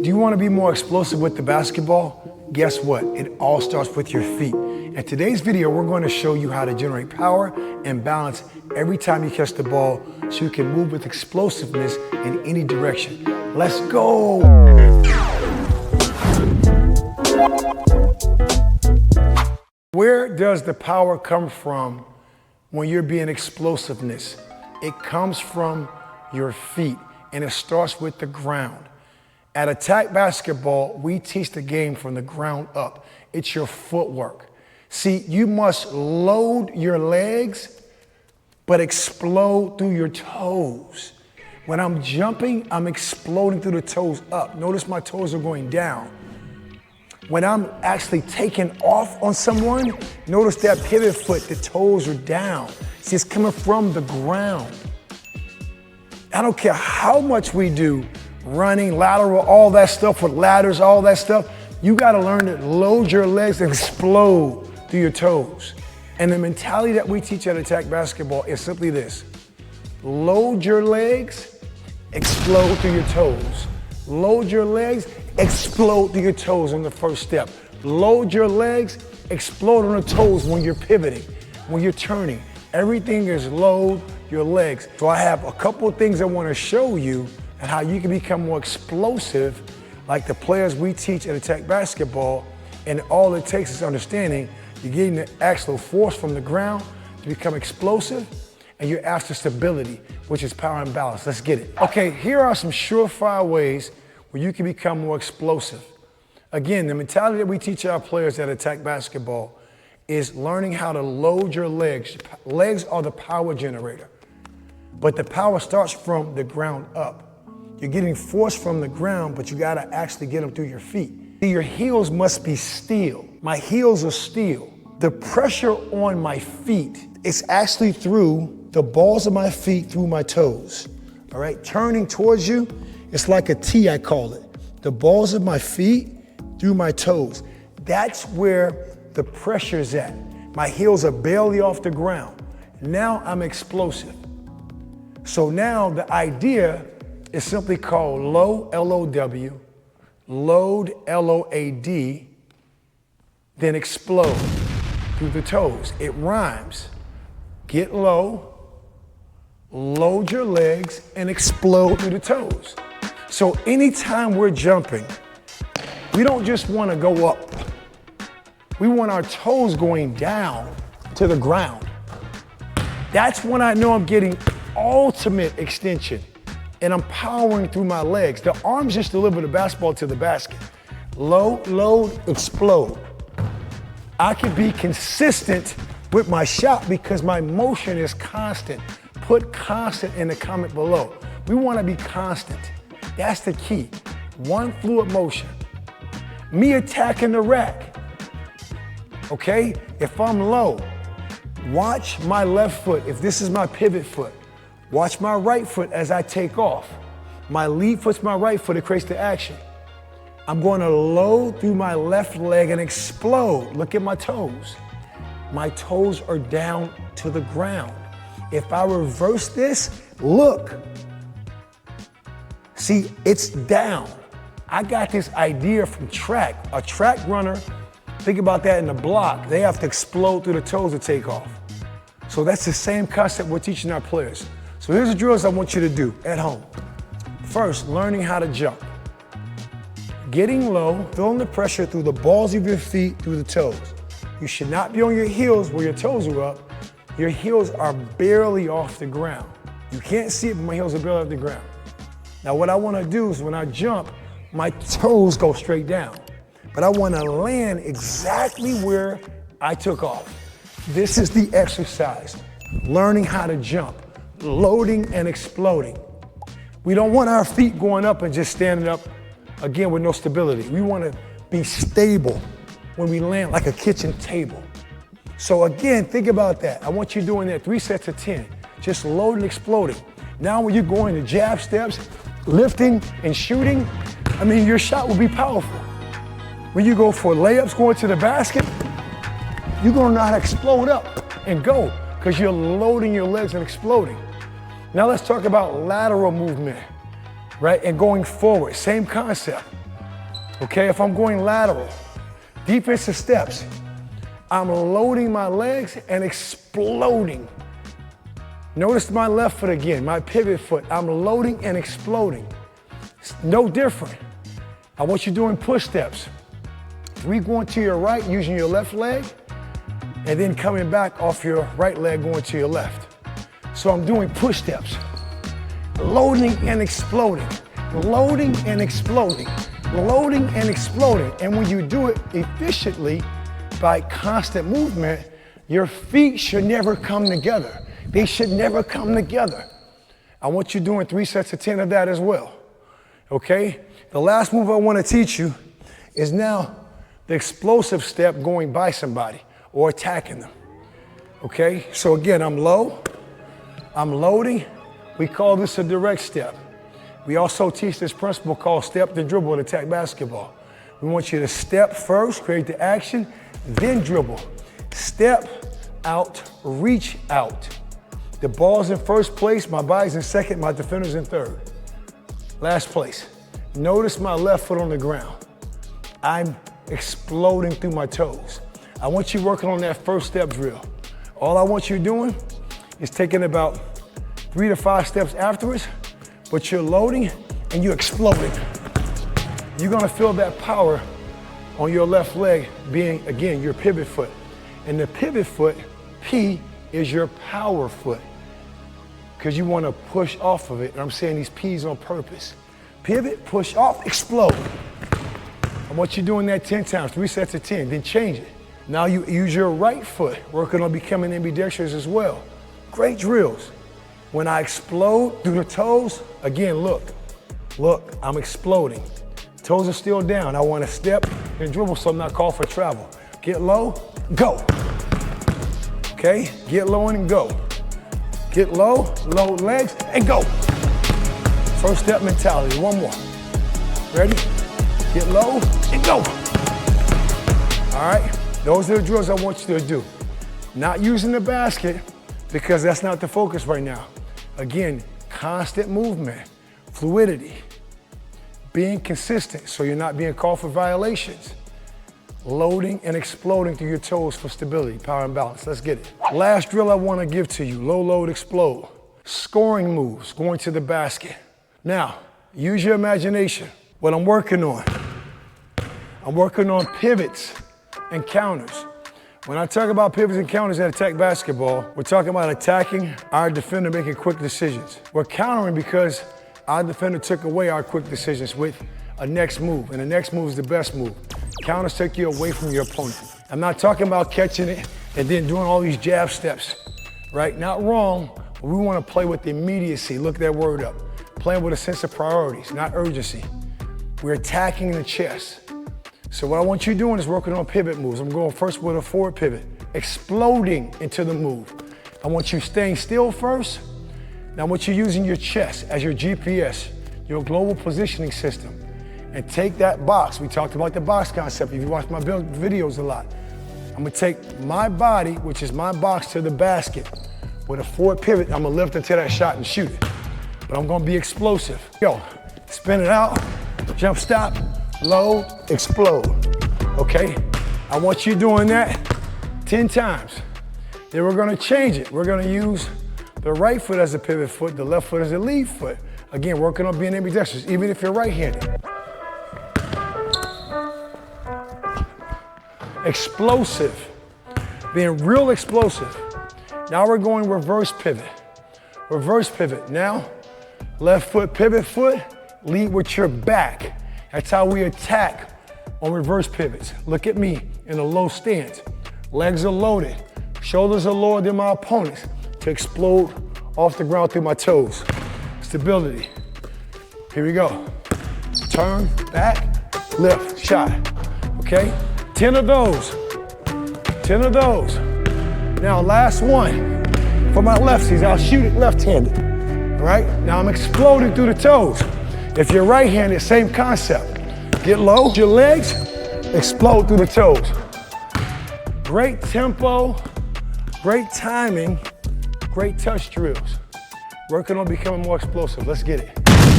Do you want to be more explosive with the basketball? Guess what? It all starts with your feet. In today's video, we're going to show you how to generate power and balance every time you catch the ball so you can move with explosiveness in any direction. Let's go! Where does the power come from when you're being explosiveness? It comes from your feet, and it starts with the ground. At Attack Basketball, we teach the game from the ground up. It's your footwork. See, you must load your legs, but explode through your toes. When I'm jumping, I'm exploding through the toes up. Notice my toes are going down. When I'm actually taking off on someone, notice that pivot foot, the toes are down. See, it's coming from the ground. I don't care how much we do, running, lateral, all that stuff with ladders, all that stuff, you gotta learn to load your legs and explode through your toes. And the mentality that we teach at Attack Basketball is simply this: load your legs, explode through your toes. Load your legs, explode through your toes on the first step. Load your legs, explode on the toes when you're pivoting, when you're turning. Everything is load your legs. So I have a couple of things I wanna show you and how you can become more explosive like the players we teach at Attack Basketball. And all it takes is understanding you're getting the actual force from the ground to become explosive, and you're after stability, which is power and balance. Let's get it. Okay, here are some surefire ways where you can become more explosive. Again, the mentality that we teach our players at Attack Basketball is learning how to load your legs. Legs are the power generator, but the power starts from the ground up. You're getting force from the ground, but you gotta actually get them through your feet. Your heels must be steel. My heels are steel. The pressure on my feet is actually through the balls of my feet, through my toes. All right, turning towards you, it's like a T, I call it. The balls of my feet through my toes. That's where the pressure's at. My heels are barely off the ground. Now I'm explosive. So now the idea is simply called low, L-O-W, load, L-O-A-D, then explode through the toes. It rhymes. Get low, load your legs, and explode through the toes. So anytime we're jumping, we don't just want to go up. We want our toes going down to the ground. That's when I know I'm getting ultimate extension, and I'm powering through my legs. The arms just deliver the basketball to the basket. Load, explode. I can be consistent with my shot because my motion is constant. Put constant in the comment below. We want to be constant. That's the key. One fluid motion. Me attacking the rack. Okay? If I'm low, watch my left foot. If this is my pivot foot, watch my right foot as I take off. My lead foot's my right foot, it creates the action. I'm going to load through my left leg and explode. Look at my toes. My toes are down to the ground. If I reverse this, look. See, it's down. I got this idea from track. A track runner, think about that in the block. They have to explode through the toes to take off. So that's the same concept we're teaching our players. So here's the drills I want you to do at home. First, learning how to jump. Getting low, feeling the pressure through the balls of your feet, through the toes. You should not be on your heels where your toes are up. Your heels are barely off the ground. You can't see it, but my heels are barely off the ground. Now what I want to do is when I jump, my toes go straight down. But I want to land exactly where I took off. This is the exercise. Learning how to jump. Loading and exploding. We don't want our feet going up and just standing up again with no stability. We want to be stable when we land, like a kitchen table. So again, think about that. I want you doing that 3 sets of 10, just loading, exploding. Now when you're going to jab steps, lifting and shooting, I mean, your shot will be powerful. When you go for layups, going to the basket, you're gonna know how to explode up and go because you're loading your legs and exploding. Now let's talk about lateral movement. right? And going forward, same concept. Okay, if I'm going lateral, defensive steps, I'm loading my legs and exploding. Notice my left foot again, my pivot foot. I'm loading and exploding. It's no different. I want you doing push steps. 3 going to your right using your left leg, and then coming back off your right leg going to your left. So I'm doing push steps. Loading and exploding. Loading and exploding. Loading and exploding. And when you do it efficiently by constant movement, your feet should never come together. They should never come together. I want you doing 3 sets of 10 of that as well. Okay? The last move I want to teach you is now the explosive step going by somebody or attacking them. Okay? So again, I'm low, I'm loading. We call this a direct step. We also teach this principle called step then dribble in attack basketball. We want you to step first, create the action, then dribble. Step out, reach out. The ball's in first place, my body's in second, my defender's in third. Last place. Notice my left foot on the ground. I'm exploding through my toes. I want you working on that first step drill. All I want you doing is taking about 3 to 5 steps afterwards, but you're loading and you're exploding. You're gonna feel that power on your left leg being, again, your pivot foot. And the pivot foot, P, is your power foot, because you wanna push off of it. And I'm saying these P's on purpose. Pivot, push off, explode. I want you doing that 10 times, 3 sets of 10, then change it. Now you use your right foot, working on becoming ambidextrous as well. Great drills. When I explode through the toes, again, look, I'm exploding. Toes are still down. I want to step and dribble so I'm not called for travel. Get low, go. Okay, get low and go. Get low, load legs, and go. First step mentality, 1 more. Ready? Get low and go. All right, those are the drills I want you to do. Not using the basket because that's not the focus right now. Again, constant movement, fluidity, being consistent so you're not being called for violations. Loading and exploding through your toes for stability, power and balance. Let's get it. Last drill I want to give to you, low load, explode. Scoring moves, going to the basket. Now, use your imagination. What I'm working on pivots and counters. When I talk about pivots and counters at attack basketball, we're talking about attacking our defender, making quick decisions. We're countering because our defender took away our quick decisions with a next move, and the next move is the best move. Counters take you away from your opponent. I'm not talking about catching it and then doing all these jab steps, right? Not wrong, but we want to play with immediacy. Look that word up. Playing with a sense of priorities, not urgency. We're attacking the chest. So what I want you doing is working on pivot moves. I'm going first with a forward pivot, exploding into the move. I want you staying still first. Now I want you using your chest as your GPS, your global positioning system, and take that box. We talked about the box concept if you watch my videos a lot. I'm gonna take my body, which is my box, to the basket. With a forward pivot, I'm gonna lift into that shot and shoot it. But I'm gonna be explosive. Yo, spin it out, jump stop, load, explode, okay? I want you doing that 10 times. Then we're gonna change it. We're gonna use the right foot as a pivot foot, the left foot as a lead foot. Again, working on being ambidextrous, even if you're right-handed. Explosive, being real explosive. Now we're going reverse pivot. Reverse pivot. Now, left foot, pivot foot, lead with your back. That's how we attack on reverse pivots. Look at me in a low stance. Legs are loaded, shoulders are lower than my opponent's to explode off the ground through my toes. Stability. Here we go. Turn, back, lift, shot. Okay? 10 of those. 10 of those. Now, last one. For my lefties, I'll shoot it left-handed. All right? Now I'm exploding through the toes. If you're right-handed, same concept. Get low, your legs, explode through the toes. Great tempo, great timing, great touch drills. Working on becoming more explosive. Let's get it.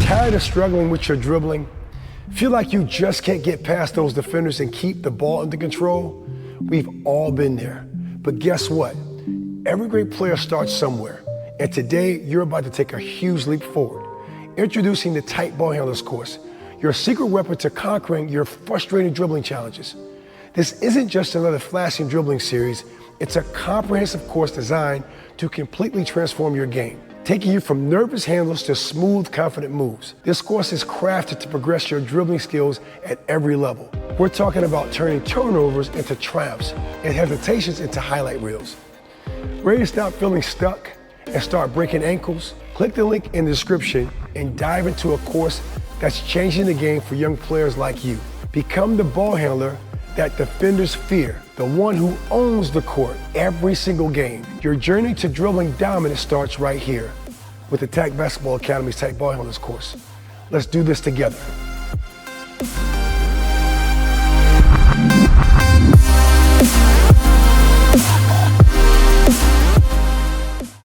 Tired of struggling with your dribbling? Feel like you just can't get past those defenders and keep the ball under control? We've all been there. But guess what? Every great player starts somewhere. And today, you're about to take a huge leap forward. Introducing the Tight Ball Handlers course, your secret weapon to conquering your frustrating dribbling challenges. This isn't just another flashing dribbling series, it's a comprehensive course designed to completely transform your game, taking you from nervous handles to smooth, confident moves. This course is crafted to progress your dribbling skills at every level. We're talking about turning turnovers into triumphs and hesitations into highlight reels. Ready to stop feeling stuck and start breaking ankles? Click the link in the description and dive into a course that's changing the game for young players like you. Become the ball handler that defenders fear, the one who owns the court every single game. Your journey to dribbling dominance starts right here with Attack Basketball Academy's Tight Ball Handlers course. Let's do this together.